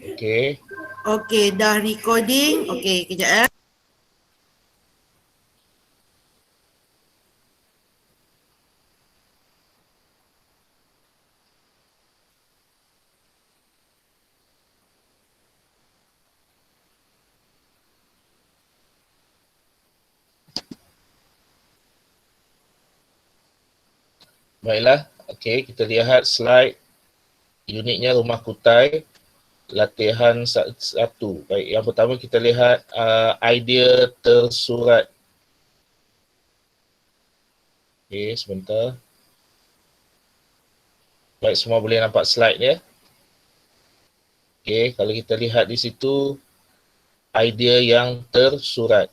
Okey. Okey, dah recording. Okey, kejap. Baiklah. Okey, kita lihat slide unitnya rumah kutai latihan 1. Baik, yang pertama kita lihat idea tersurat. Okey, sebentar. Baik, semua boleh nampak slide ya. Okey, kalau kita lihat di situ idea yang tersurat.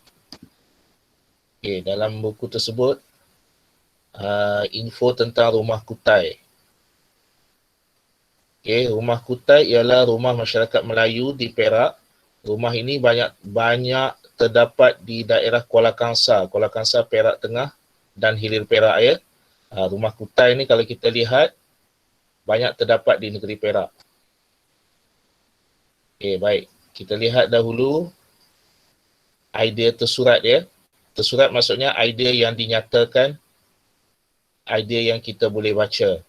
Okey, dalam buku tersebut info tentang rumah kutai. Okey, rumah kutai ialah rumah masyarakat Melayu di Perak. Rumah ini banyak terdapat di daerah Kuala Kangsar, Perak Tengah dan Hilir Perak ya. Rumah kutai ni kalau kita lihat banyak terdapat di negeri Perak. Okey, baik. Kita lihat dahulu idea tersurat ya. Tersurat maksudnya idea yang dinyatakan, idea yang kita boleh baca.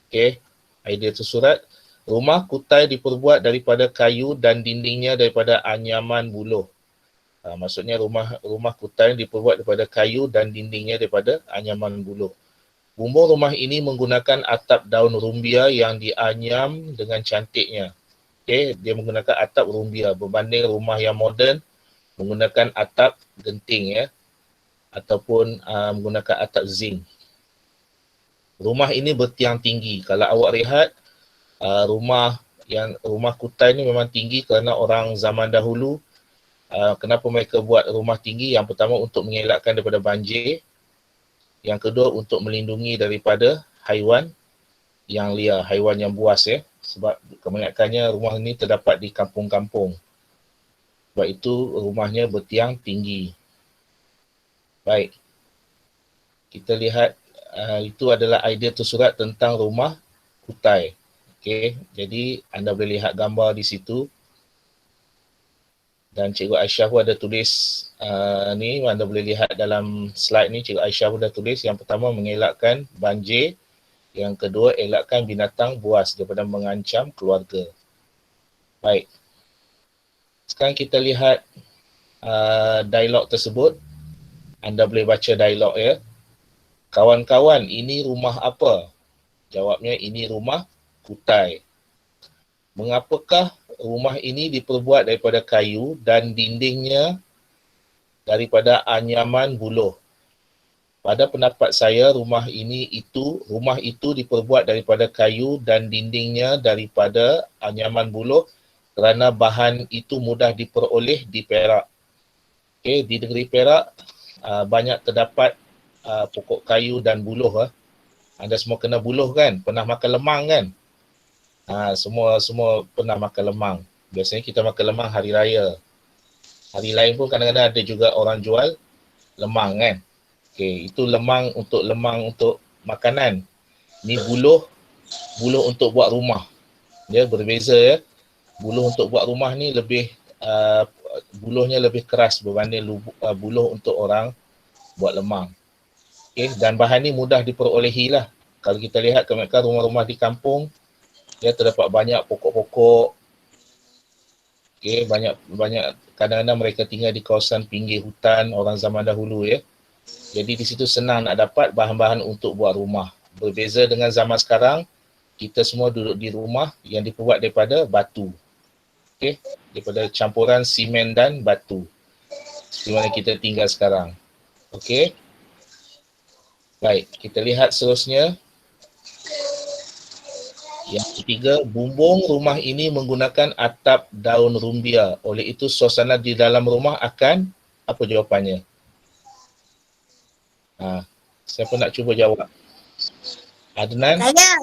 Okey, idea tersurat. Rumah kutai diperbuat daripada kayu dan dindingnya daripada anyaman buluh. Maksudnya rumah kutai diperbuat daripada kayu dan dindingnya daripada anyaman buluh. Bumbung rumah ini menggunakan atap daun rumbia yang dianyam dengan cantiknya. Okey, dia menggunakan atap rumbia berbanding rumah yang moden menggunakan atap genting ya, ataupun menggunakan atap zinc. Rumah ini bertiang tinggi. Kalau awak lihat rumah kutai ni memang tinggi kerana orang zaman dahulu kenapa mereka buat rumah tinggi? Yang pertama untuk mengelakkan daripada banjir. Yang kedua untuk melindungi daripada haiwan yang liar, haiwan yang buas ya. Sebab kebanyakannya rumah ini terdapat di kampung-kampung. Sebab itu rumahnya bertiang tinggi. Baik. Kita lihat itu adalah idea tersurat tentang rumah kutai. Okey, jadi anda boleh lihat gambar di situ. Dan Cikgu Aisyah pun ada tulis ni, anda boleh lihat dalam slide ni, Cikgu Aisyah pun ada tulis yang pertama mengelakkan banjir, yang kedua elakkan binatang buas daripada mengancam keluarga. Baik. Sekarang kita lihat dialog tersebut. Anda boleh baca dialog ya. Kawan-kawan, ini rumah apa? Jawabnya, ini rumah kutai. Mengapakah rumah ini diperbuat daripada kayu dan dindingnya daripada anyaman buluh? Pada pendapat saya, rumah itu diperbuat daripada kayu dan dindingnya daripada anyaman buluh kerana bahan itu mudah diperoleh di Perak. Okey, di negeri Perak banyak terdapat pokok kayu dan buluh. Anda semua kena buluh kan? Pernah makan lemang kan? Semua pernah makan lemang. Biasanya kita makan lemang hari raya. Hari lain pun kadang-kadang ada juga orang jual lemang kan? Okey, itu lemang untuk makanan. Ni buluh untuk buat rumah. Dia berbeza ya. Buluh untuk buat rumah ni lebih buluhnya lebih keras berbanding buluh untuk orang buat lemang. Okey, dan bahan ni mudah diperolehi lah. Kalau kita lihat kebanyakan rumah-rumah di kampung, dia terdapat banyak pokok-pokok. Okey, banyak kadang-kadang mereka tinggal di kawasan pinggir hutan orang zaman dahulu ya. Jadi di situ senang nak dapat bahan-bahan untuk buat rumah. Berbeza dengan zaman sekarang, kita semua duduk di rumah yang diperbuat daripada batu. Okey, daripada campuran simen dan batu. Seperti mana kita tinggal sekarang. Okey. Baik, kita lihat seterusnya. Yang ketiga, bumbung rumah ini menggunakan atap daun rumbia. Oleh itu, suasana di dalam rumah akan, apa jawapannya? Siapa nak cuba jawab? Adnan? Saya.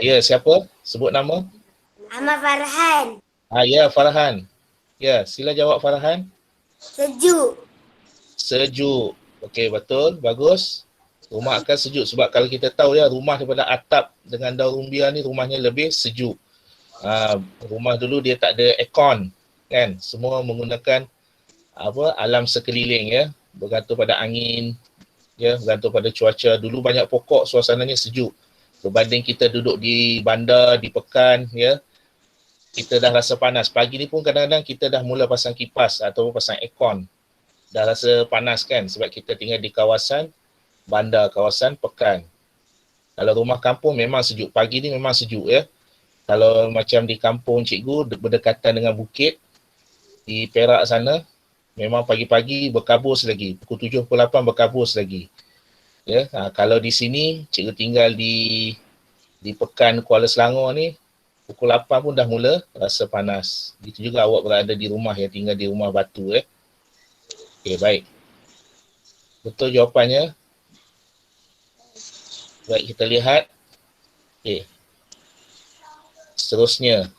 Ya, siapa? Sebut nama. Ahmad Farhan. Ya, Farhan. Ya, sila jawab Farhan. Sejuk. Sejuk. Okey, betul. Bagus. Rumah akan sejuk sebab kalau kita tahu ya, rumah daripada atap dengan daun rumbia ni rumahnya lebih sejuk. Rumah dulu dia tak ada aircon kan, semua menggunakan alam sekeliling ya, bergantung pada angin ya, bergantung pada cuaca. Dulu banyak pokok, suasananya sejuk. Berbanding kita duduk di bandar, di pekan ya, kita dah rasa panas. Pagi ni pun kadang-kadang kita dah mula pasang kipas atau pasang aircon. Dah rasa panas kan, sebab kita tinggal di kawasan bandar, kawasan pekan. Kalau rumah kampung memang sejuk. Pagi ni memang sejuk ya. Kalau macam di kampung cikgu berdekatan dengan bukit di Perak sana, memang pagi-pagi berkabus lagi. Pukul 7, pukul 8 berkabus lagi. Ya, kalau di sini cikgu tinggal di pekan Kuala Selangor ni, pukul 8 pun dah mula rasa panas. Begitu juga awak berada di rumah yang tinggal di rumah batu Okey, baik. Betul jawapannya. Baik, kita lihat. Okey. Seterusnya.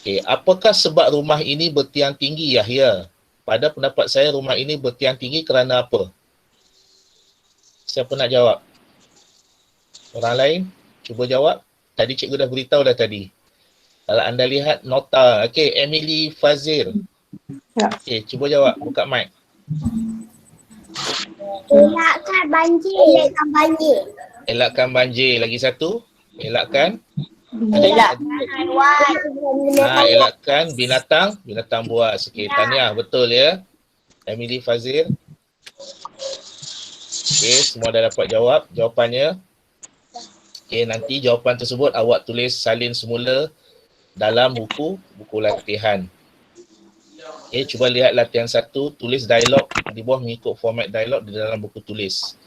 Okey, apakah sebab rumah ini bertiang tinggi, Yahya? Pada pendapat saya, rumah ini bertiang tinggi kerana apa? Siapa nak jawab? Orang lain? Cuba jawab. Tadi cikgu dah beritahu dah tadi. Kalau anda lihat nota. Okey, Emily Fazir. Ya. Okey, cuba jawab. Buka mic. Elakkan banjir. Elakkan banjir. Elakkan banjir. Lagi satu. Elakkan. Elakkan haiwan. Elakkan binatang buas. Okey, tahniah. Betul ya. Emily Fazir. Okey, semua dah dapat jawab jawapannya. Okey, nanti jawapan tersebut awak tulis salin semula dalam buku latihan. Okey, cuba lihat latihan 1, tulis dialog di bawah mengikut format dialog di dalam buku tulis.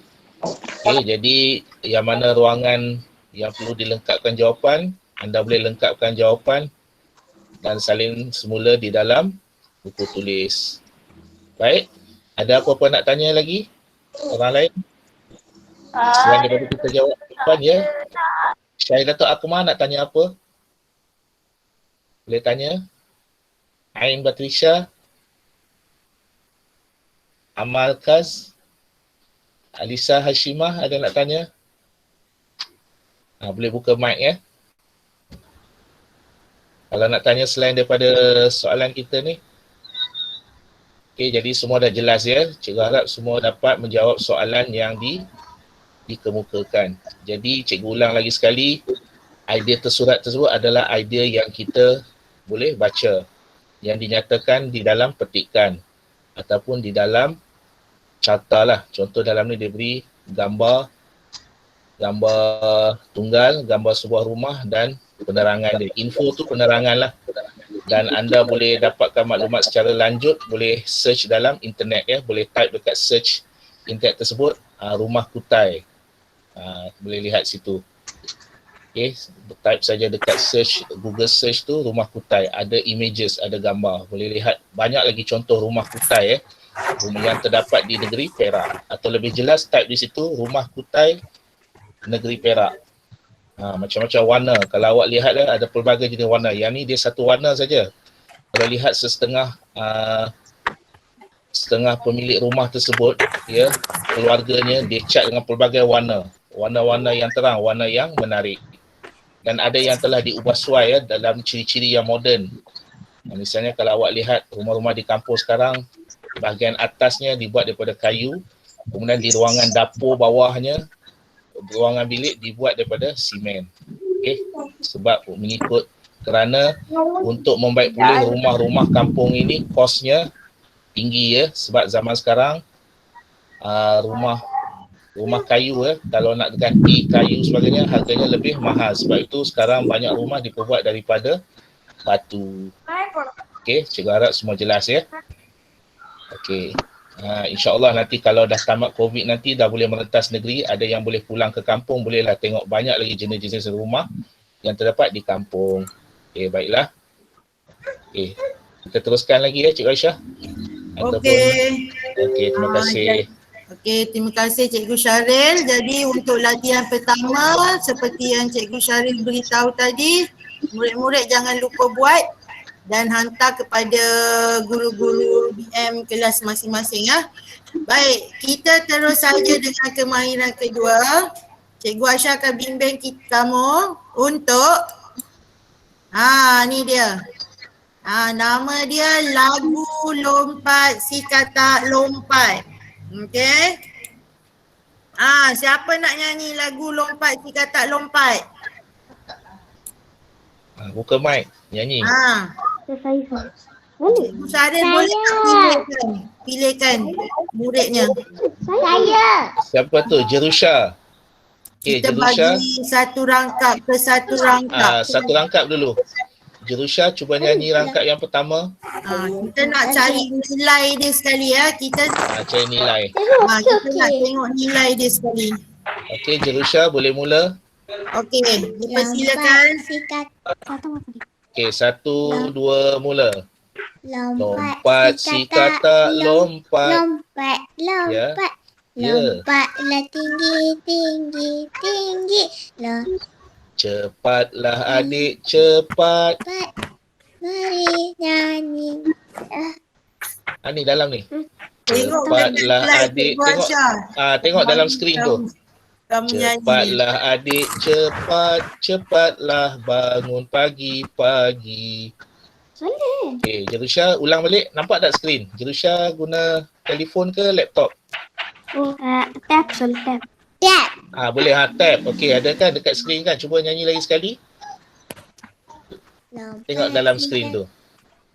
Okey, jadi yang mana ruangan yang perlu dilengkapkan jawapan, anda boleh lengkapkan jawapan dan salin semula di dalam buku tulis. Baik, ada apa-apa nak tanya lagi? Orang lain? Selain daripada kita jawapan ya. Syailatul Akmal nak tanya apa? Boleh tanya? Ain Batrisha? Amal Kaz? Alisa Hashimah ada nak tanya? Boleh buka mic ya. Kalau nak tanya selain daripada soalan kita ni. Okey, jadi semua dah jelas ya. Cikgu harap semua dapat menjawab soalan yang dikemukakan. Jadi cikgu ulang lagi sekali, idea tersurat tersebut adalah idea yang kita boleh baca, yang dinyatakan di dalam petikan ataupun di dalam carta lah. Contoh dalam ni dia beri gambar tunggal, gambar sebuah rumah dan penerangan dia. Info tu penerangan lah. Dan anda boleh dapatkan maklumat secara lanjut, boleh search dalam internet ya, boleh type dekat search internet tersebut, rumah Kutai. Boleh lihat situ. Okay, type saja dekat search, Google search tu rumah Kutai, ada images, ada gambar. Boleh lihat banyak lagi contoh rumah Kutai yang terdapat di negeri Perak. Atau lebih jelas type di situ rumah Kutai negeri Perak. Macam-macam warna. Kalau awak lihat ada pelbagai jenis warna. Yang ni dia satu warna saja. Kalau lihat setengah pemilik rumah tersebut, ya, keluarganya dia cat dengan pelbagai warna. Warna-warna yang terang, warna yang menarik. Dan ada yang telah diubah suai ya, dalam ciri-ciri yang moden. Misalnya kalau awak lihat rumah-rumah di kampung sekarang, bahagian atasnya dibuat daripada kayu, kemudian di ruangan dapur bawahnya, ruangan bilik dibuat daripada simen. Okey, sebab mengikut kerana untuk membaik pulih rumah-rumah kampung ini kosnya tinggi ya, sebab zaman sekarang rumah kayu kalau nak ganti kayu sebagainya harganya lebih mahal. Sebab itu sekarang banyak rumah diperbuat daripada batu. Okey, cikgu harap semua jelas ya. Okey. InsyaAllah nanti kalau dah tamat COVID nanti dah boleh merentas negeri, ada yang boleh pulang ke kampung, bolehlah tengok banyak lagi jenis-jenis rumah yang terdapat di kampung. Okey, baiklah. Okey, kita teruskan lagi ya Cikgu Aisyah. Okey, terima kasih. Okey, terima kasih Cikgu Syaril. Jadi untuk latihan pertama, seperti yang Cikgu Syaril beritahu tadi, murid-murid jangan lupa buat dan hantar kepada guru-guru BM kelas masing-masing ya. Baik, kita terus saja dengan kemahiran kedua. Cikgu Aisyah akan bimbing kamu untuk Ni dia. Nama dia Lagu Lompat Si Katak Lompat. Okey. Siapa nak nyanyi lagu Lompat Si Katak Lompat? Buka mic, nyanyi. Cikgu Syaril boleh tak pilihkan muridnya? Saya. Siapa tu? Jerusha. Okey, Kita Jerusha. bagi satu rangkap ke satu rangkap. Satu rangkap dulu. Jerusha cuba nyanyi rangkap yang pertama. Kita nak cari nilai dia sekali ya. Kita Cari nilai. kita nak tengok nilai dia sekali. Okey, Jerusha boleh mula. Okey, dipersilakan. Okey, 1, 2, mula. Lompat si katak lompat. Lompat, lompat. Ya. Lompatlah tinggi, tinggi, tinggi. Cepatlah adik, cepat. Mari nyanyi. Ni dalam ni. Tengok Cepatlah nilai adik. Cikgu Tengok. Aisyah. Tengok dalam skrin tu. Kamu nyanyi. Cepatlah adik, cepat. Cepatlah bangun pagi-pagi. Okey, Jerusha ulang balik. Nampak tak skrin? Jerusha guna telefon ke laptop? Tap. Boleh tab. Okey, ada kan dekat skrin kan? Cuba nyanyi lagi sekali. Tengok dalam skrin tu.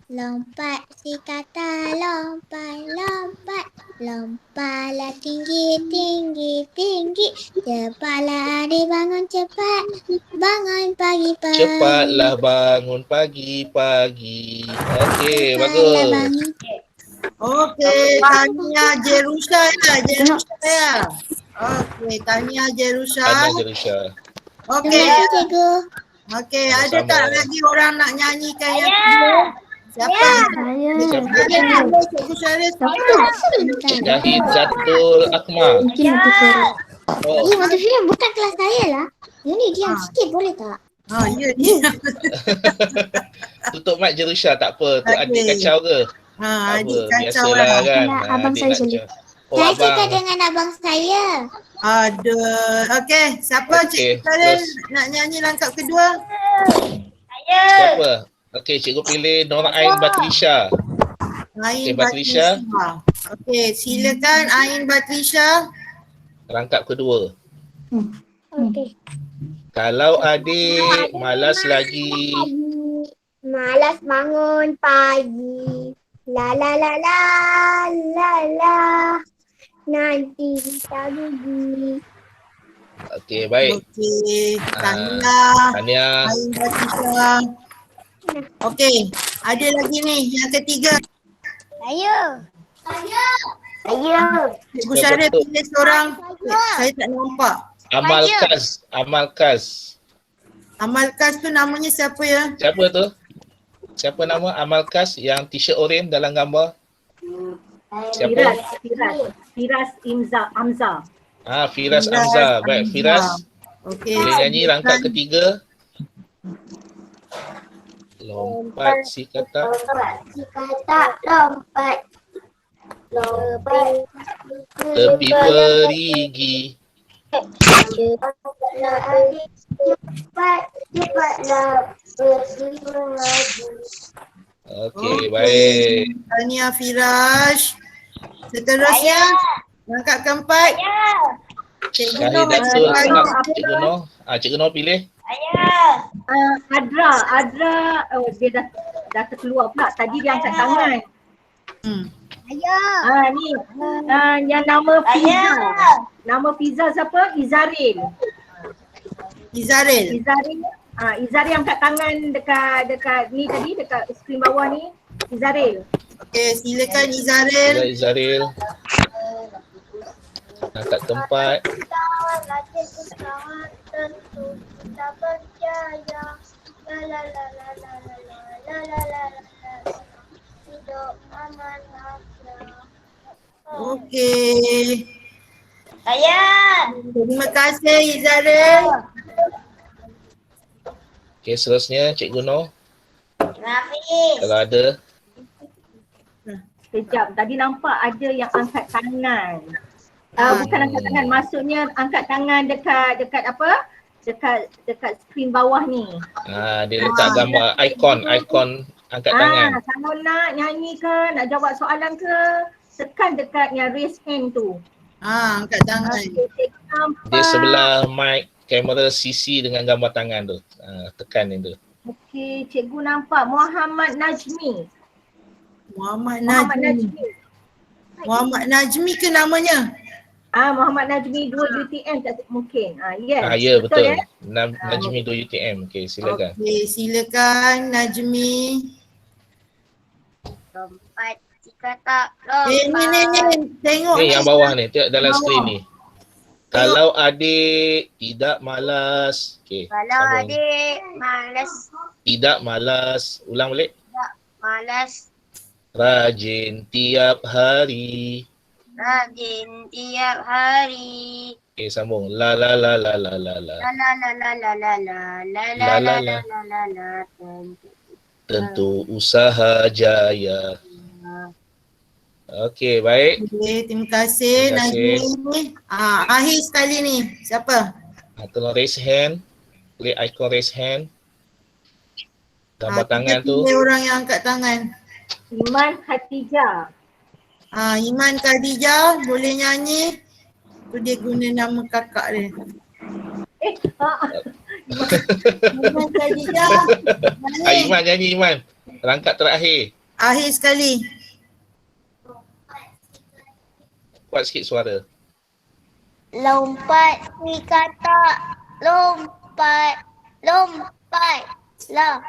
Lompat si katak lompat, lompat. Lompatlah tinggi, tinggi, tinggi. Cepatlah adik bangun cepat. Bangun pagi-pagi. Cepatlah bangun pagi-pagi. Okey, bagus. Okey, Tahniah Jerusha ya. Jerusha ya. Okey, Tahniah Jerusha. Tahniah Jerusha. Okey. Terima kasih cikgu. Okey, ada Sama-sama. tak lagi orang nak nyanyikan yang kedua? Siapa? Ada Cikgu Syaril. Jahid Zatul Akmal. Oh, Mata film bukan kelas saya lah. Ini diam sikit boleh tak? Ya dia. tutup mic Jerusha, tak apa. Tu Okey. adik kacau ke? Adik Apa, kacau biasalah lah. kan. Abang Adik saya nak boleh. kacau. Saya cakap Abang. dengan abang saya. Okey, siapa Okey, Cikgu Syaril terus. nak nyanyi langkap kedua? Siapa? Okey, cikgu pilih Nora Ain Batrisha. Ain Okey, Batrisha. Okey, silakan Ain Batrisha. Rangkap kedua. Okey. Kalau adik malas lagi, Malas bangun pagi. La la la la la la. Nanti kita rugi. okey, baik. Okey, Tahniah Tahniah. Ain Batrisha. Okey, ada lagi ni yang ketiga. Saya. Cikgu Syaril pilih seorang. Saya tak nampak. Amalkas. Amalkas tu namanya siapa ya? Siapa tu? Siapa nama Amalkas yang t-shirt oren dalam gambar? Siapa? Firas Amza. Firas Amza. Baik, Firas. Okey. Boleh nyanyi rangkap ketiga. Lompat si katak. Si katak lompat. Lompat. Tepi perigi. Cepatlah adik. Cepatlah pergi mengaji. Okey, baik. Tahniah Firas. Seterusnya rangkap keempat. Cikgu Syahid Noh Datul bagi Akmal. Cikgu Noh. Cikgu Noh pilih. Adra dia dah terkeluar pula. Tadi dia angkat tangan. Ni yang nama Fiza. Nama Fiza siapa? Izaril. Izaril. Izaril angkat tangan dekat ni tadi, dekat skrin bawah ni. Izaril. Okey, silakan Izaril. Bila Izaril. Angkat tempat. Tentu kita percaya. La la la la la la la la la la la. Hidup aman aja. Okey. Terima kasih Izaril. Okey, seterusnya Cikgu Noh. Kalau ada. Sekejap. Tadi nampak ada yang angkat tangan. Bukan angkat tangan, maksudnya angkat tangan dekat apa? dekat skrin bawah ni. Dia letak gambar ikon angkat tangan. Kalau nak nyanyi ke, nak jawab soalan ke, tekan dekat yang raise hand tu. Angkat tangan. Dia sebelah mic kamera CC dengan gambar tangan tu. Tekan itu. Okey, cikgu nampak Muhammad Najmi. Muhammad Najmi ke namanya? Muhammad Najmi 2 UTM tak mungkin. Yes. Ya betul. Ya? Najmi 2 UTM. Okey, silakan. Okey, silakan Najmi. Lompat jika tak lompat. Ni tengok Ni yang bawah ni, tengok dalam Bawah. skrin ni. Kalau adik tidak malas. Okey. Kalau sambung. adik malas, Tidak malas. Ulang balik. malas, Rajin tiap hari. rajin tiap hari. Okey, sambung. La la la la la la la. La la la la la la la la la la la la la. Tentu usaha jaya. Okey, baik. Okey, terima kasih Terima kasih. Najmi. Akhir sekali ni. Siapa? Tolong raise hand. Klik ikon raise hand. Gambar tangan kita tu. pilih orang yang angkat tangan. Iman Khatijah. Iman Khadijah boleh nyanyi. Tu dia guna nama kakak dia. Iman Khadijah. Nyanyi. Iman nyanyi Iman. Rangkap terakhir. Akhir sekali. Kuat sikit suara. Lompat jika tak lompat, lompatlah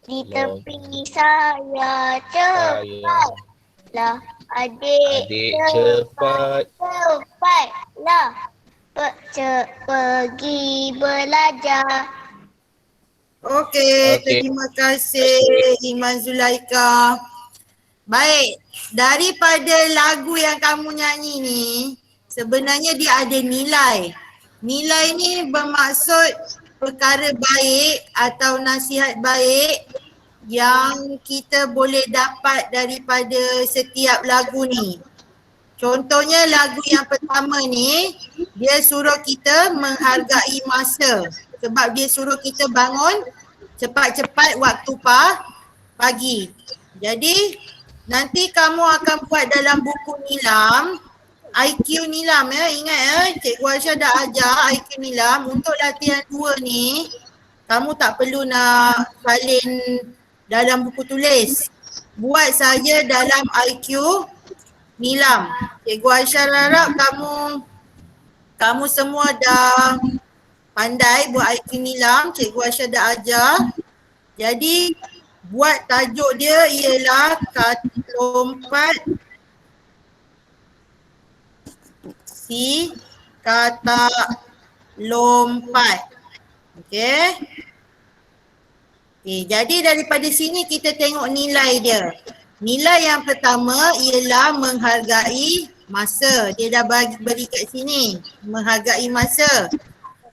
di tepi saya cepatlah adik cepat. cepatlah pergi belajar. Okey, Okey. terima kasih Iman Zulaika. Baik, daripada lagu yang kamu nyanyi ni, sebenarnya dia ada nilai. Nilai ni bermaksud perkara baik atau nasihat baik yang kita boleh dapat daripada setiap lagu ni. Contohnya lagu yang pertama ni, dia suruh kita menghargai masa. Sebab dia suruh kita bangun cepat-cepat waktu pagi. Jadi nanti kamu akan buat dalam buku nilam, IQ nilam ya, ingat ya, Cikgu Aisyah dah ajar IQ nilam. Untuk latihan 2 ni, kamu tak perlu nak salin dalam buku tulis. Buat saja dalam IQ nilam. Cikgu Aisyah harap kamu semua dah pandai buat IQ nilam, Cikgu Aisyah dah ajar. Jadi buat tajuk dia ialah lompat si kata lompat. Okey. Jadi daripada sini kita tengok nilai dia. Nilai yang pertama ialah menghargai masa. Dia dah beri kat sini. Menghargai masa.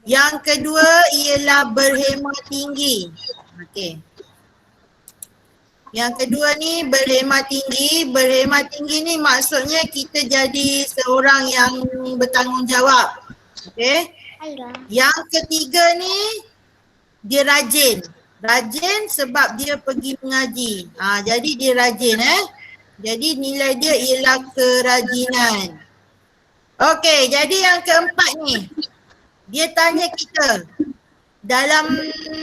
Yang kedua ialah berhemah tinggi. Okey. Yang kedua ni berhemah tinggi. Berhemah tinggi ni maksudnya kita jadi seorang yang bertanggungjawab. Okey. Yang ketiga ni dia rajin. Rajin sebab dia pergi mengaji. Jadi dia rajin Jadi nilai dia ialah kerajinan. Okey, jadi yang keempat ni. Dia tanya kita. Dalam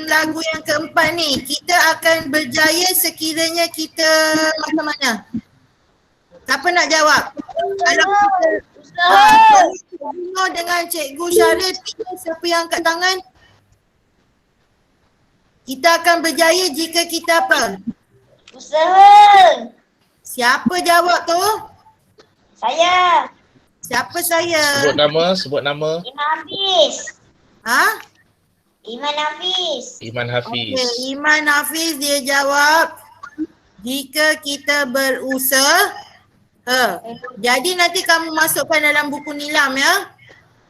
lagu yang keempat ni, kita akan berjaya sekiranya kita macam mana? Siapa nak jawab? Kalau kita dengan Cikgu Syaril, siapa yang angkat tangan? Kita akan berjaya jika kita apa? Usaha. Siapa jawab tu? Saya. Siapa saya? Sebut nama. Iman Hafiz. Iman Hafiz. Iman Hafiz. Okay, Iman Hafiz dia jawab jika kita berusaha. Jadi nanti kamu masukkan dalam buku nilam ya.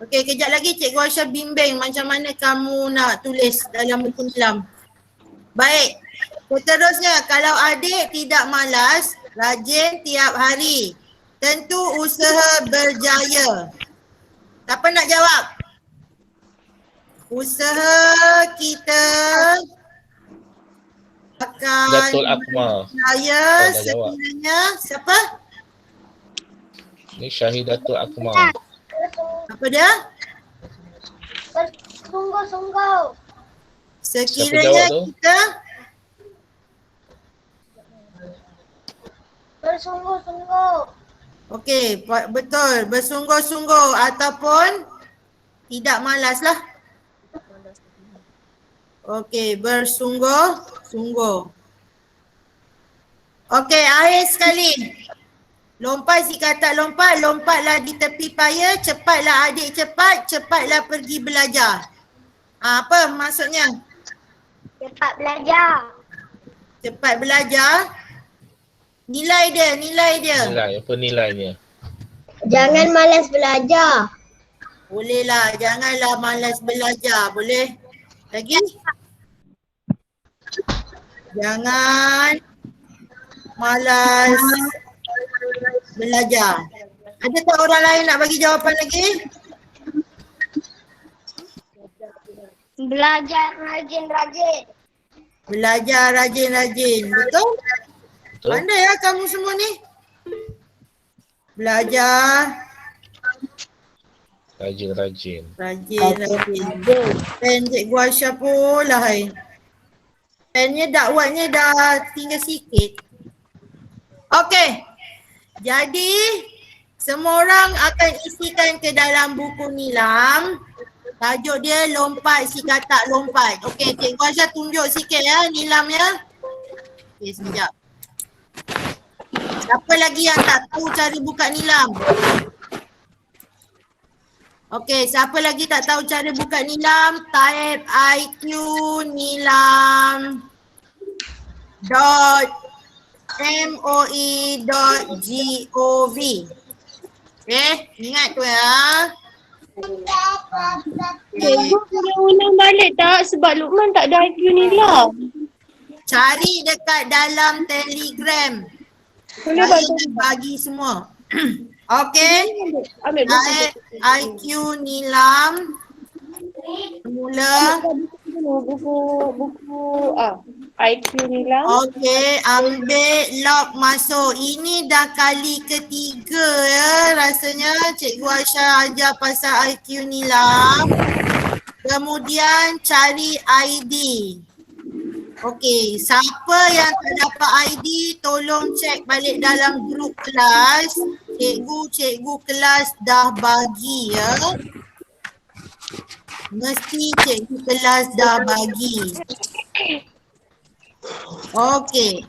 Okey, kejap lagi Cikgu Aisyah bimbing macam mana kamu nak tulis dalam buku nilam. Baik, seterusnya kalau adik tidak malas, rajin tiap hari, tentu usaha berjaya. Siapa nak jawab? usaha kita akan Datul Akmal. saya Dah jawab. sekiranya siapa? Ni Syahidatul Akmal. Apa dia? Bersungguh-sungguh. Sekiranya jawab tu? kita Bersungguh-sungguh. okey, betul, bersungguh-sungguh ataupun tidak malas lah. Okey, bersungguh-sungguh. Okey, akhir sekali. Lompat si kata lompat, lompatlah di tepi paya, cepatlah adik cepat, cepatlah pergi belajar. Apa maksudnya? Cepat belajar. Cepat belajar. Nilai dia. Nilai, apa nilainya? Jangan malas belajar. Bolehlah, janganlah malas belajar, boleh? Lagi? Jangan malas belajar. Ada tak orang lain nak bagi jawapan lagi? Belajar rajin-rajin. Belajar rajin-rajin. Betul? Betul? Pandai ya kamu semua ni. Belajar Rajin-rajin. rajin. Pen Cikgu Aisyah pula hai. Pennya dakwatnya dah tinggal sikit. Okey. Jadi semua orang akan isikan ke dalam buku nilam. Tajuk dia lompat si katak lompat. Okey, Cikgu Aisyah tunjuk sikit ya nilamnya. Okey, sekejap. Siapa lagi yang tak tahu cara buka nilam? Okey, siapa lagi tak tahu cara buka nilam? Type IQ nilam .moe.gov. Okay, ingat tu ya. Cikgu boleh ulang balik tak? Sebab Luqman tak ada IQ ni lah. Cari dekat dalam Telegram. Boleh Saya bantu? dah bagi semua. Okey. Ambil buku. Type IQ nilam. Mula. Buku IQ ni lah. Okey, ambil lock masuk. Ini dah kali ketiga ya rasanya Cikgu Aisyah ajar pasal IQ nilam. Kemudian cari ID. Okey, siapa yang tak dapat ID tolong cek balik dalam grup kelas. Cikgu kelas dah bagi ya. Mesti cikgu kelas dah bagi. Okey.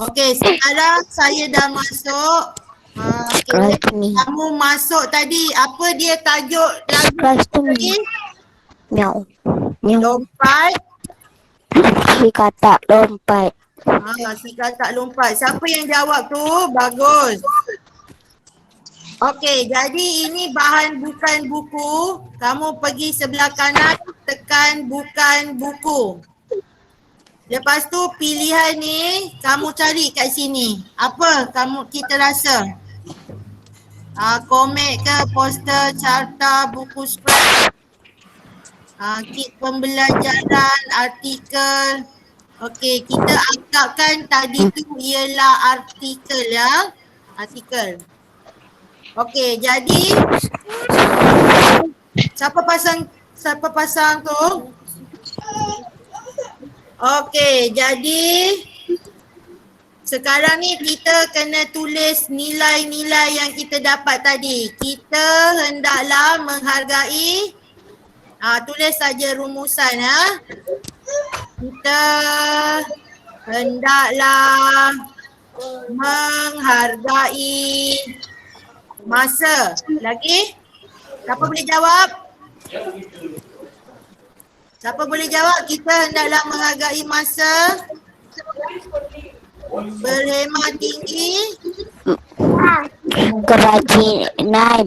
Okey, sekarang saya dah masuk. Kelas ni. Kamu masuk tadi. Apa dia tajuk lagu Kelas tu tadi? Miau. Miau. Lompat. Si katak lompat. Si katak lompat. Siapa yang jawab tu? Bagus. Okey, jadi ini bahan bukan buku. Kamu pergi sebelah kanan, tekan bukan buku. Lepas tu pilihan ni kamu cari kat sini. Apa kita rasa? Komik ke, poster, carta, buku scrap, kit pembelajaran, artikel. Okey, kita anggapkan tadi tu ialah artikel ya. Artikel. Okey, jadi siapa pasang tu? Okey, jadi sekarang ni kita kena tulis nilai-nilai yang kita dapat tadi. Kita hendaklah menghargai, tulis saja rumusan ya. Kita hendaklah menghargai masa. Lagi? Siapa boleh jawab? Siapa boleh jawab? Kita hendaklah menghargai masa. Berhemat tinggi. Kerajinan.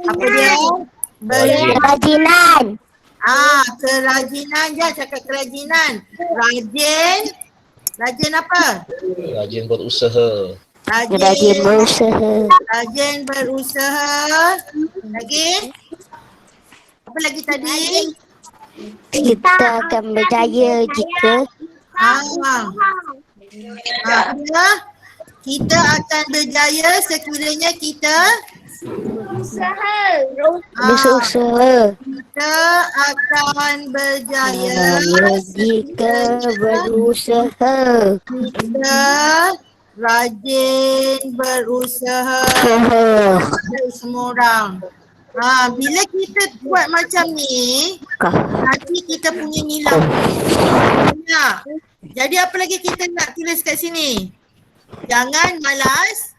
Apa dia? Kerajinan. Kerajinan je, cakap kerajinan. Rajin apa? Rajin berusaha. Rajin berusaha. Rajin berusaha. Lagi? Apa Apa lagi tadi? Kita akan berjaya jika Ya. Kita akan berjaya sekiranya kita berusaha. kita akan berjaya Jika berusaha. kita rajin berusaha. Semua orang. Bila kita buat macam ni, nanti kita punya nilai. Jadi apa lagi kita nak tulis kat sini? Jangan malas.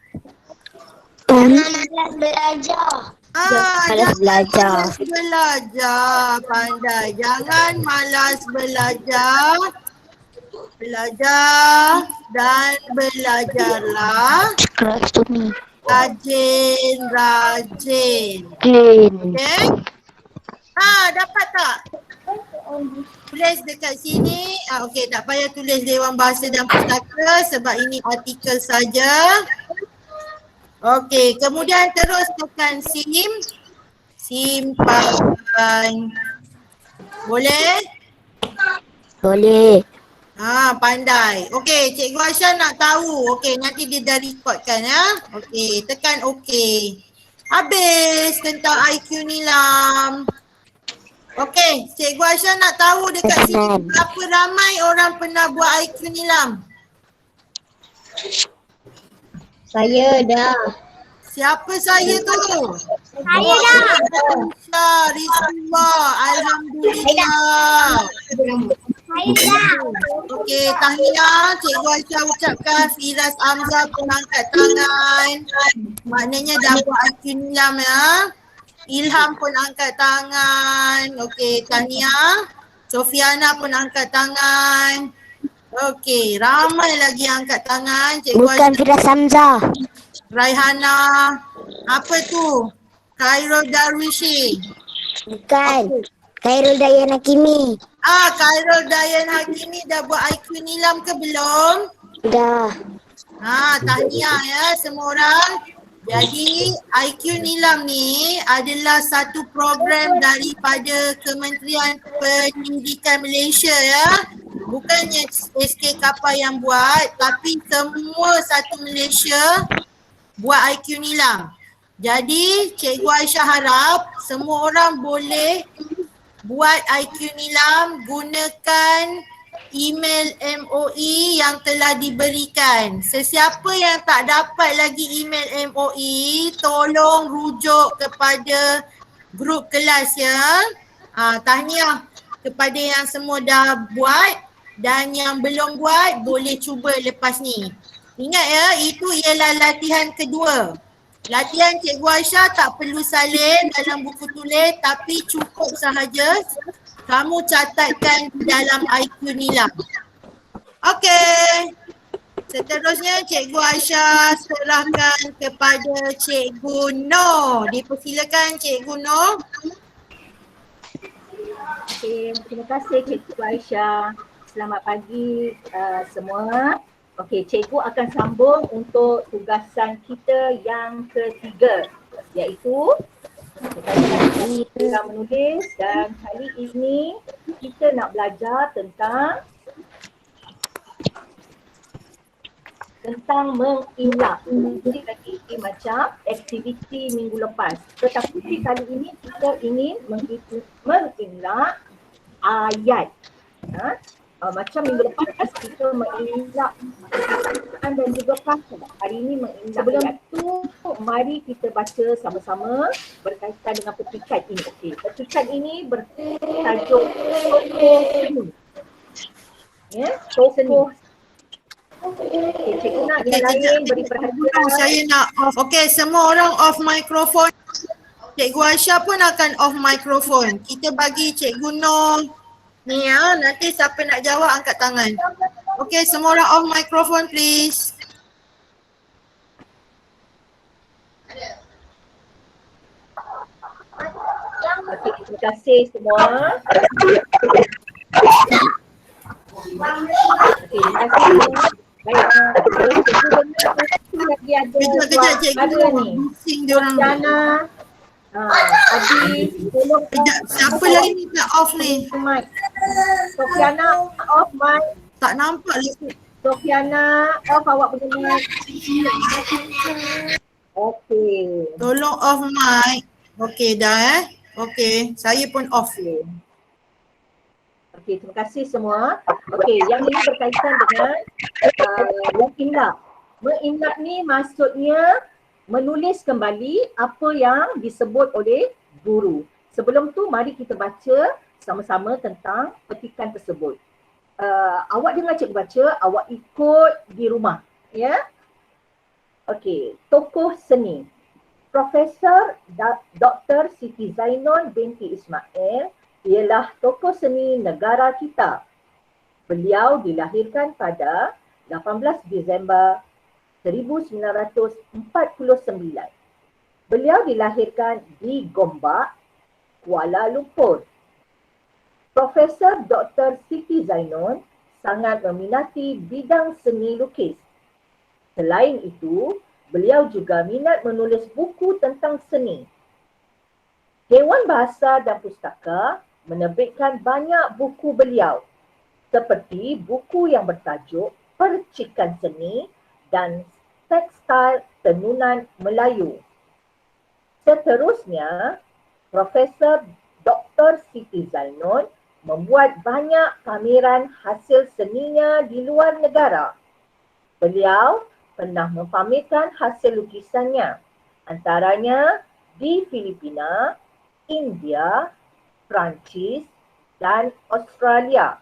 Jangan malas belajar. Malas belajar. Belajar, pandai. Jangan malas belajar. Belajar dan belajarlah. Keras tu ni. Rajin. Clean. Okay? Dapat tak? Tulis dekat sini. Okey, tak payah tulis Dewan Bahasa dan Pustaka sebab ini artikel saja. Okey, kemudian terus tekan simpan. Boleh? Boleh. Pandai. Okey, Cikgu Aisyah nak tahu. Okey, nanti dia dah recordkan ya. Okey, tekan okey. Habis tentang IQ Nilam. Okey, Cikgu Aisyah nak tahu dekat sini berapa ramai orang pernah buat IQ Nilam? Saya dah. Siapa saya tu? Saya dah. Rizullah, Alhamdulillah. Saya dah. Okey, tahniah Cikgu Aisyah ucapkan Firas Amzah pun angkat tangan. Maknanya dah buat IQ Nilam ya. Ilham pun angkat tangan. Okey, tahniah. Sofiana pun angkat tangan. Okey, ramai lagi angkat tangan. Cikgu Bukan Firas Hamzah. Raihana. Apa tu? Khairul Darwishi. Bukan. Khairul Dayan Hakimi. Khairul Dayan Hakimi dah buat IQ Nilam ke belum? Dah. Tahniah ya semua orang. Jadi IQ Nilam ni adalah satu program daripada Kementerian Pendidikan Malaysia ya. Bukannya SK Kapal yang buat, tapi semua satu Malaysia buat IQ Nilam. Jadi Cikgu Aisyah harap semua orang boleh buat IQ Nilam gunakan email MOE yang telah diberikan. Sesiapa yang tak dapat lagi email MOE, tolong rujuk kepada grup kelas ya. Tahniah kepada yang semua dah buat dan yang belum buat boleh cuba lepas ni. Ingat ya, itu ialah latihan kedua. Latihan Cikgu Aisyah tak perlu salin dalam buku tulis tapi cukup sahaja kamu catatkan di dalam IQ Nilam. Okey. Seterusnya Cikgu Aisyah serahkan kepada Cikgu Noh. Dipersilakan Cikgu Noh. Okey, terima kasih Cikgu Aisyah. Selamat pagi semua. Okey, Cikgu akan sambung untuk tugasan kita yang ketiga, iaitu kita menulis, dan kali ini kita nak belajar tentang mengilah. Jadi lagi macam aktiviti minggu lepas. Tetapi kali ini kita ingin mengilah ayat. Macam minggu lepas kita mengilah dan juga pasal. Hari ini mengilah. Sebelum itu, mari kita baca sama-sama berkaitan dengan petikan ini. Okey, petikan ini bertajuk tokoh seni. Ya, tokoh. Okey, Cikgu nak yang lain beri perhatian. Saya nak off. Okey, semua orang off mikrofon. Cikgu Aisyah pun akan off mikrofon. Kita bagi Cikgu Noh ni ya, nanti siapa nak jawab angkat tangan. Okey, semua orang off mikrofon please. Okey, terima kasih semua. Okey, terima kasih semua. Baik, lagi ada Kejap cikgu ada ni. Sing dia orang. Jana, Adi, tolong Sekejap, siapa lain ni tak off ni? mic. Sofiana off mic. Tak nampak lagi. Sofiana off awak punya mic. Okey. Tolong off mic. Okey dah Okey, saya pun off. Okey, terima kasih semua. Okey, yang ini berkaitan dengan menginlak. Menginlak ni maksudnya menulis kembali apa yang disebut oleh guru. Sebelum tu mari kita baca sama-sama tentang petikan tersebut. Awak dengar cikgu baca, awak ikut di rumah, ya. Okey, tokoh seni. Profesor Dr. Siti Zainon binti Ismail ialah tokoh seni negara kita. Beliau dilahirkan pada 18 Disember 1949. Beliau dilahirkan di Gombak, Kuala Lumpur. Profesor Dr. Siti Zainon sangat meminati bidang seni lukis. Selain itu, beliau juga minat menulis buku tentang seni. Dewan Bahasa dan Pustaka menerbitkan banyak buku beliau seperti buku yang bertajuk Percikan Seni dan Tekstil Tenunan Melayu. Seterusnya, Profesor Dr. Siti Zainon membuat banyak pameran hasil seninya di luar negara. Beliau pernah mempamerkan hasil lukisannya, antaranya di Filipina, India, Perancis dan Australia.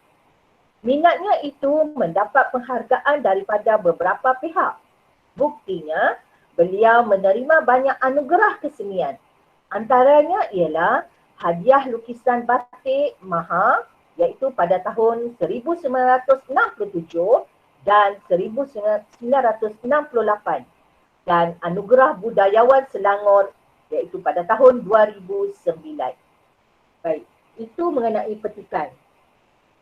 Minatnya itu mendapat penghargaan daripada beberapa pihak. Buktinya, beliau menerima banyak anugerah kesenian. Antaranya ialah hadiah lukisan batik Maha iaitu pada tahun 1967 dan 1968 dan anugerah budayawan Selangor iaitu pada tahun 2009. Baik, itu mengenai petikan.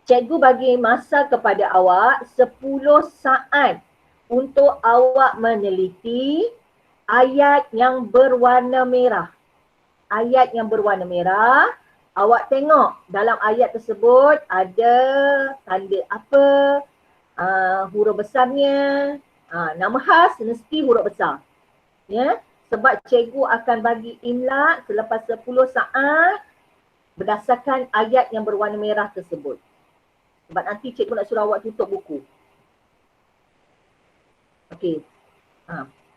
Cikgu bagi masa kepada awak 10 saat untuk awak meneliti ayat yang berwarna merah. Ayat yang berwarna merah, awak tengok dalam ayat tersebut ada tanda apa, huruf besarnya, nama khas mesti huruf besar. Ya, sebab cikgu akan bagi imla selepas 10 saat berdasarkan ayat yang berwarna merah tersebut. Sebab nanti cikgu nak suruh awak tutup buku. Okey.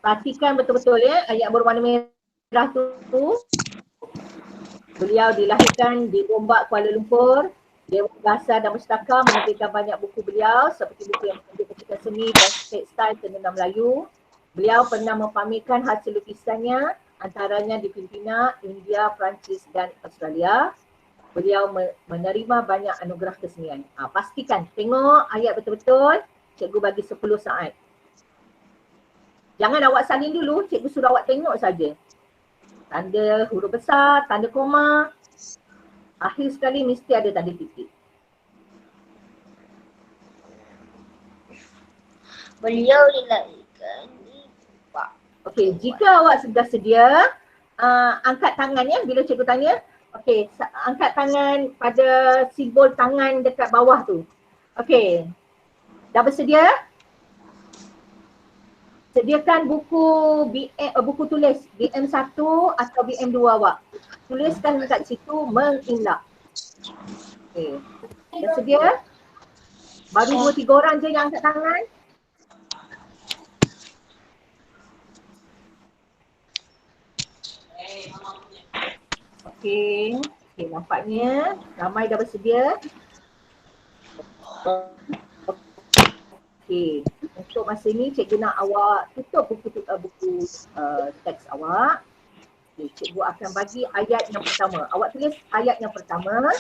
Perhatikan betul-betul ya ayat berwarna merah tu. Beliau dilahirkan di Gombak, Kuala Lumpur. Dewan Bahasa dan Pustaka menerbitkan banyak buku beliau seperti buku yang menunjuk percikan seni dan tekstil tenunan Melayu. Beliau pernah mempamerkan hasil lukisannya antaranya di Filipina, India, Perancis dan Australia. Beliau menerima banyak anugerah kesenian. Pastikan tengok ayat betul-betul, cikgu bagi 10 saat. Jangan awak salin dulu, cikgu suruh awak tengok saja. Tanda huruf besar, tanda koma. Akhir sekali mesti ada tanda titik. Beliau dilahirkan di Gombak. Okey, jika awak sudah sedia, angkat tangan ya bila cikgu tanya. Okey, angkat tangan pada simbol tangan dekat bawah tu. Okey, dah bersedia? Sediakan buku buku tulis BM1 atau BM2 awak. Tuliskan dekat situ menginlak. Okey, dah sedia? Baru 2-3 orang je yang angkat tangan. Okey, nampaknya ramai dah bersedia. Okey, untuk masa ini cikgu nak awak tutup buku teks awak. Okay, cikgu akan bagi ayat yang pertama. Awak tulis ayat yang pertama.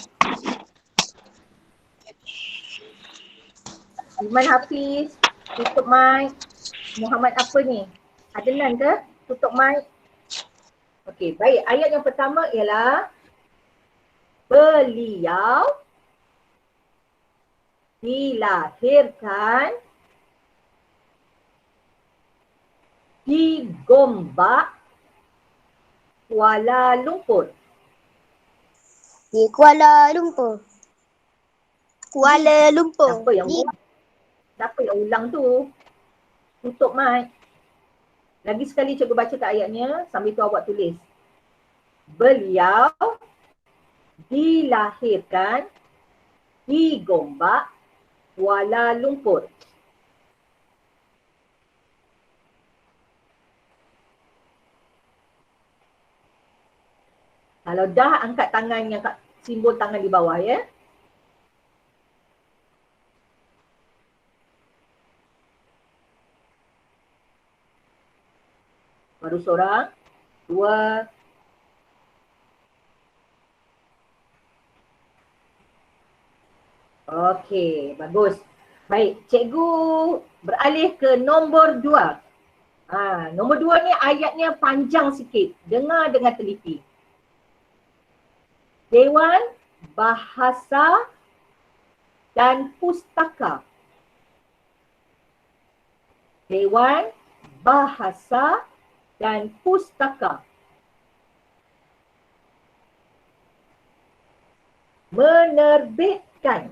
Iman Hafiz, tutup mic. Muhammad apa ni? Adnan ke? Tutup mic. Okey, baik. Ayat yang pertama ialah beliau dilahirkan di Gombak, Kuala Lumpur. Di Kuala Lumpur. Kuala Lumpur. Siapa yang buat? Siapa yang ulang tu? Tutup mic. Lagi sekali cikgu bacakan ayatnya sambil tu awak tulis. Beliau dilahirkan di Gombak, Kuala Lumpur. Kalau dah, angkat tangan yang simbol tangan di bawah ya. Baru seorang, dua. Okey, bagus. Baik, cikgu beralih ke nombor 2. Nombor 2 ni ayatnya panjang sikit. Dengar dengan teliti. Dewan Bahasa dan Pustaka. Dewan Bahasa dan Pustaka. Menerbitkan.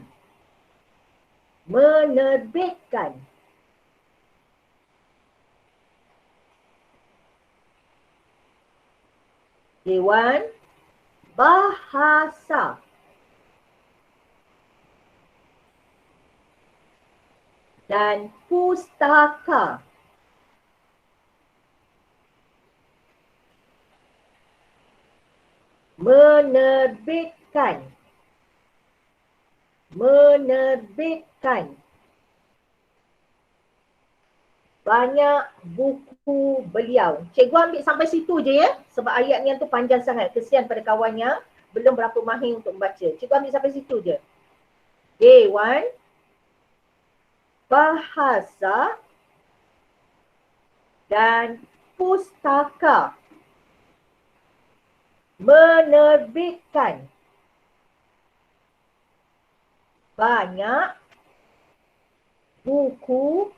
Menerbitkan. Dewan Bahasa dan Pustaka. Menerbitkan. Menerbitkan. Banyak buku beliau. Cikgu ambil sampai situ je ya. Sebab ayatnya tu panjang sangat. Kesian pada kawannya belum berapa mahir untuk membaca. Cikgu ambil sampai situ je. Dewan Bahasa dan Pustaka. Menerbitkan. Banyak buku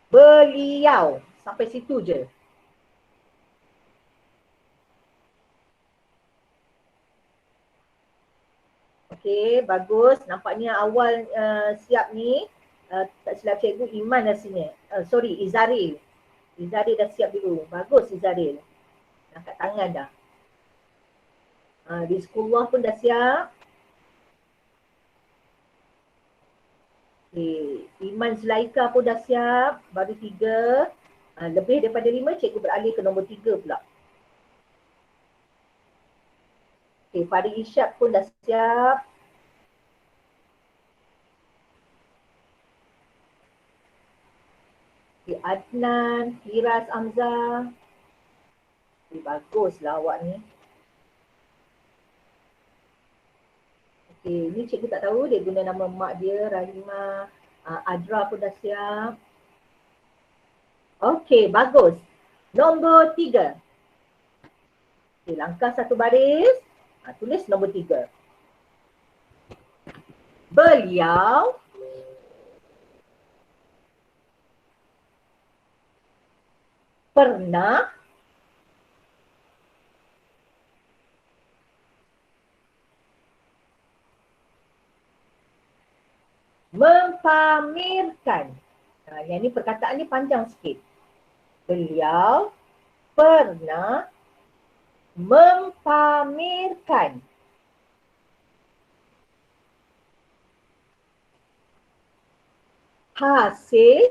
beliau. Sampai situ je. Okey, bagus. Nampaknya awal siap ni. Tak silap cikgu, Iman rasanya. Izaril. Izaril dah siap dulu. Bagus Izaril. Angkat tangan dah. Di sekolah pun dah siap. Okay. Iman Zulaika pun dah siap. Baru 3. Lebih daripada 5, cikgu beralih ke nombor 3 pula. Okay, Farid Isyad pun dah siap. Okay, Adnan, Firas Amzah. Okay, baguslah awak ni. Okay, ni cikgu tak tahu dia guna nama mak dia, Rahimah. Adra pun dah siap. Okay, bagus. Nombor 3. Okay, langkah satu baris. Tulis nombor 3. Beliau pernah mempamerkan. Yang ni perkataan ni panjang sikit. Beliau pernah mempamerkan. Hasil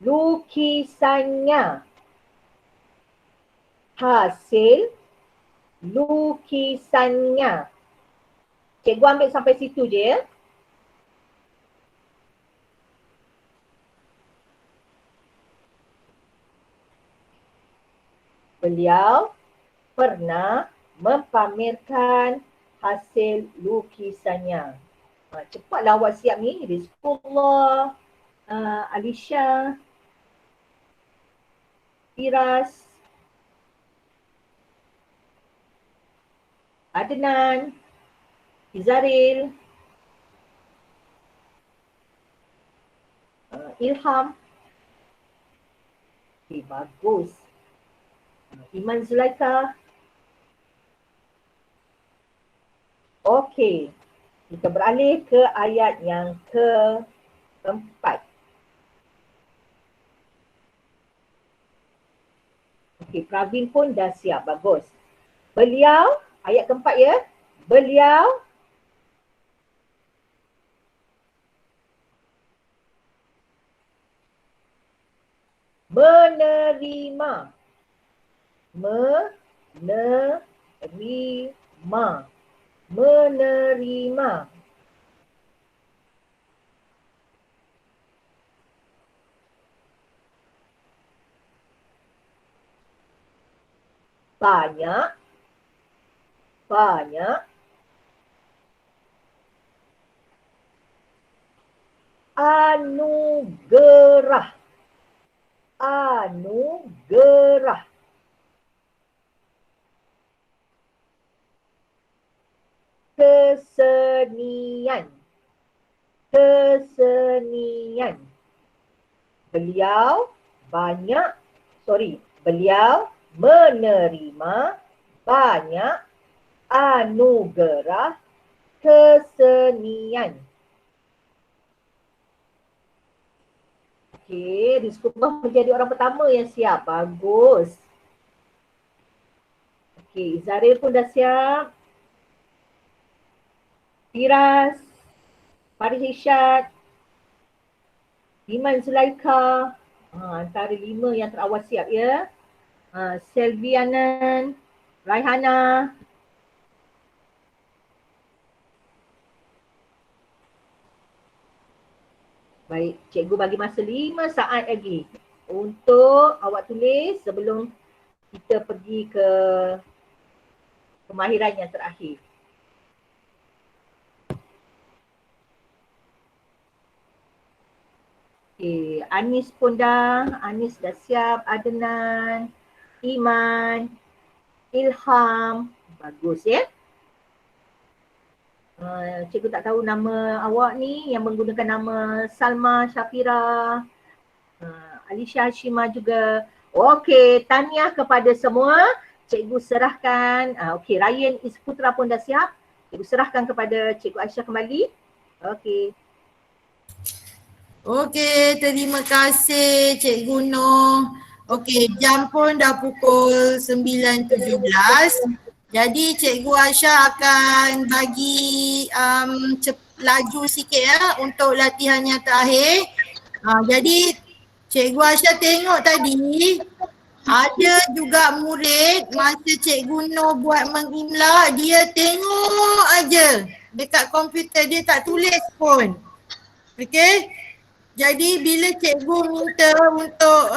lukisannya. Hasil lukisannya. Cikgu ambil sampai situ je ya. Beliau pernah mempamerkan hasil lukisannya. Cepatlah awak siap ni. Rizqullah, Alisha, Firas, Adnan, Izaril, Ilham. Okey, bagus. Iman Zulaika. Okey. Kita beralih ke ayat yang keempat. Okey, Pravin pun dah siap. Bagus. Beliau, ayat keempat ya. Beliau menerima. Menerima. Banyak anugerah. Kesenian. Beliau menerima banyak anugerah kesenian. Okey, Rizkumah menjadi orang pertama yang siap. Bagus. Okey, Zaril pun dah siap. Firas, Faris Isyad, Iman Zulaika. Antara 5 yang terawal siap ya. Selvianan, Raihana. Baik, cikgu bagi masa 5 saat lagi untuk awak tulis sebelum kita pergi ke pemahiran yang terakhir. Okay, Anis pun dah siap, Adnan, Iman, Ilham, bagus ya. Cikgu tak tahu nama awak ni yang menggunakan nama Salma Syafira, Alisha Hashima juga. Okey, tahniah kepada semua. Cikgu serahkan, okey, Ryan Isputra pun dah siap. Cikgu serahkan kepada Cikgu Aisyah kembali. Okey. Okey, terima kasih Cikgu Noh. Okey, jam pun dah pukul 9.17. Jadi Cikgu Aisyah akan bagi laju sikit ya untuk latihan yang terakhir. Jadi Cikgu Aisyah tengok tadi ada juga murid masa Cikgu Noh buat mengimla, dia tengok aja dekat komputer, dia tak tulis pun. Okey. Jadi bila cikgu minta untuk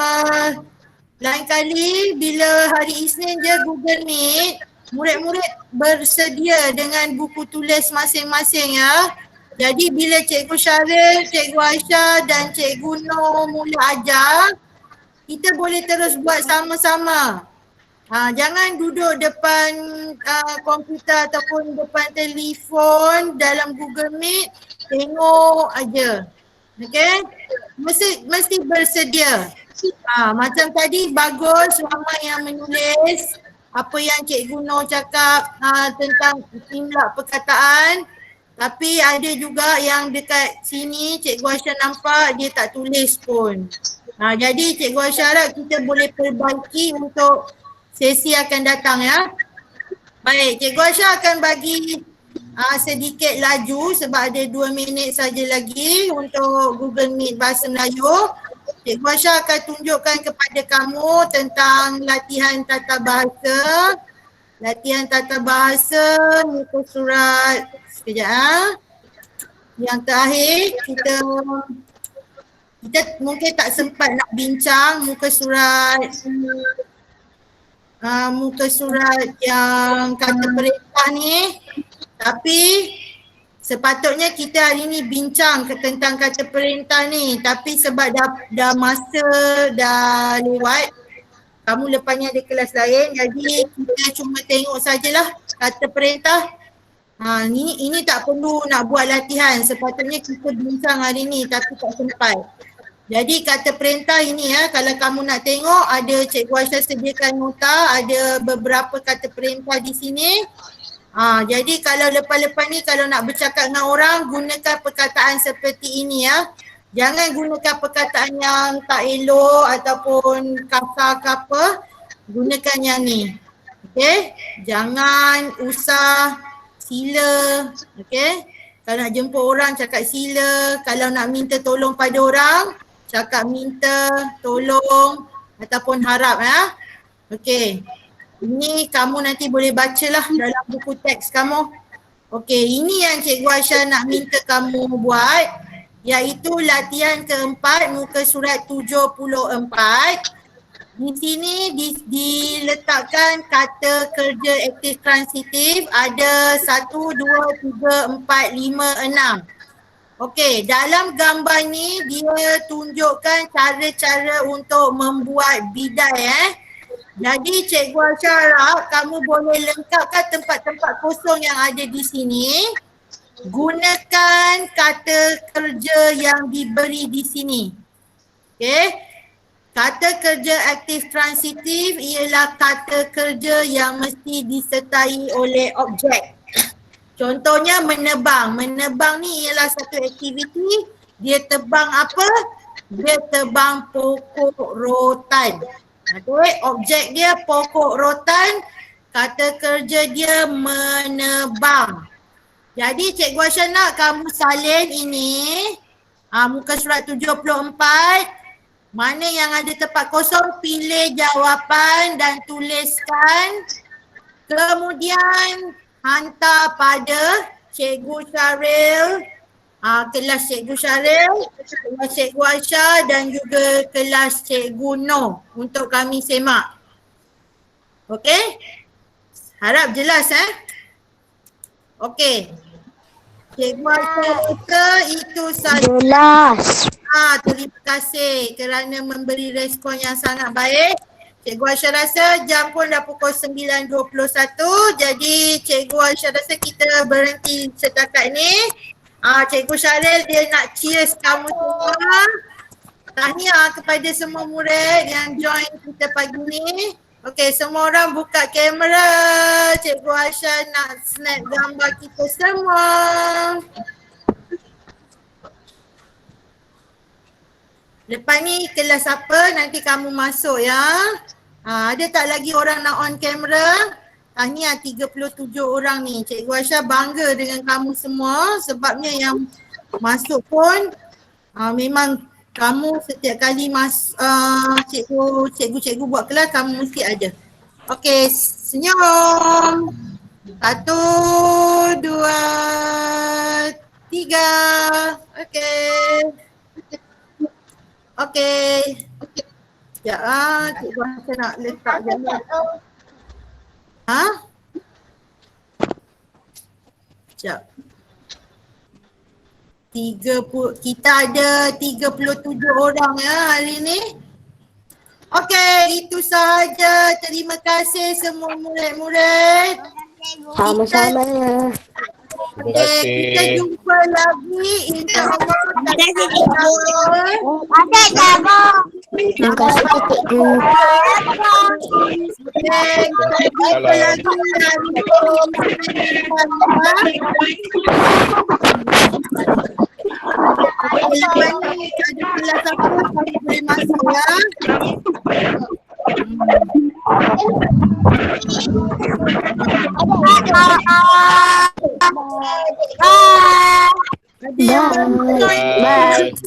lain kali bila hari Isnin je Google Meet, murid-murid bersedia dengan buku tulis masing-masing ya. Jadi bila Cikgu Syaril, Cikgu Aisyah dan Cikgu Noh mula ajar, kita boleh terus buat sama-sama. Jangan duduk depan komputer ataupun depan telefon dalam Google Meet, tengok aja. Okay, mesti bersedia. Macam tadi bagus ramai yang menulis apa yang Cikgu Noh cakap tentang imla perkataan. Tapi ada juga yang dekat sini Cikgu Aisyah nampak dia tak tulis pun. Jadi Cikgu Aisyah harap kita boleh perbaiki untuk sesi akan datang ya. Baik, Cikgu Aisyah akan bagi sedikit laju sebab ada 2 minit saja lagi untuk Google Meet Bahasa Melayu. Cikgu Aisyah akan tunjukkan kepada kamu tentang latihan tata bahasa. Latihan tata bahasa muka surat. Sekejap. Yang terakhir kita mungkin tak sempat nak bincang muka surat yang kata perintah ni. Tapi sepatutnya kita hari ni bincang tentang kata perintah ni. Tapi sebab dah masa dah lewat, kamu lepasnya ada kelas lain. Jadi kita cuma tengok sajalah kata perintah. Ini tak perlu nak buat latihan. Sepatutnya kita bincang hari ni tapi tak sempat. Jadi kata perintah ini ya, kalau kamu nak tengok ada Cikgu Aisyah sediakan nota, ada beberapa kata perintah di sini. Jadi kalau lepas-lepas ni kalau nak bercakap dengan orang, gunakan perkataan seperti ini ya. Jangan gunakan perkataan yang tak elok ataupun kasar ke apa. Gunakan yang ni. Okey? Jangan usah sila. Okey? Kalau nak jemput orang cakap sila. Kalau nak minta tolong pada orang, cakap minta, tolong ataupun harap ya. Okey. Ini kamu nanti boleh bacalah dalam buku teks kamu. Okey, ini yang Cikgu Aisyah nak minta kamu buat, iaitu latihan keempat muka surat 74. Di sini diletakkan kata kerja aktif transitif ada 1, 2, 3, 4, 5, 6. Okey, dalam gambar ni dia tunjukkan cara-cara untuk membuat bidai Jadi Cikgu Aisyah harap kamu boleh lengkapkan tempat-tempat kosong yang ada di sini. Gunakan kata kerja yang diberi di sini. Okey. Kata kerja aktif transitif ialah kata kerja yang mesti disertai oleh objek. Contohnya menebang. Menebang ni ialah satu aktiviti. Dia tebang apa? Dia tebang pokok rotan. Okay, objek dia pokok rotan, kata kerja dia menebang. Jadi Cikgu Aisyah nak kamu salin ini, muka surat 74, mana yang ada tempat kosong pilih jawapan dan tuliskan. Kemudian hantar pada Cikgu Syaril, kelas Cikgu Syaril, kelas Cikgu Aisyah dan juga kelas Cikgu Noh untuk kami semak. Okey? Harap jelas Okey. Cikgu Aisyah rasa itu saja. Jelas. Terima kasih kerana memberi respon yang sangat baik. Cikgu Aisyah rasa jam pun dah pukul 9.21, jadi Cikgu Aisyah rasa kita berhenti setakat ni. Cikgu Syaril dia nak cheers kamu semua. Tahniah kepada semua murid yang join kita pagi ni. Okey, semua orang buka kamera. Cikgu Aisyah nak snap gambar kita semua. Lepas ni kelas apa nanti kamu masuk ya. Ada tak lagi orang nak on kamera? Tahniah 37 orang ni. Cikgu Aisyah bangga dengan kamu semua sebabnya yang masuk pun memang kamu setiap kali cikgu buat kelas kamu mesti ada. Okey, senyum. 1, 2, 3. Okey. Sekejap Cikgu Aisyah nak letak jalan. Sekejap. Kita ada 37 orang ya hari ni. Okey, itu sahaja. Terima kasih semua murid-murid. Sama-sama. Okey, kita jumpa lagi insya-Allah. Terima kasih cikgu. Okey, kita jumpa lagi ada kelas apa kamu boleh masuk ya.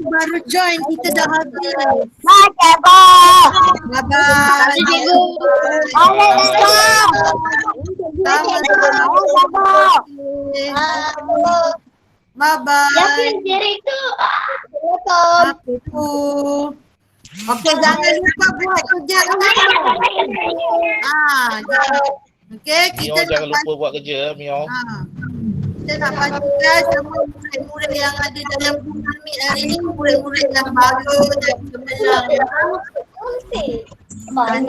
Baru join kita dah habis. Bye-bye. Okey, jangan lupa buat kerja. Okey, kita jangan lupa buat kerja, Mio. Kita nak pastikan semua murid-murid yang ada dalam Google Meet hari ni murid-murid yang baru dan cemerlang ya. Dan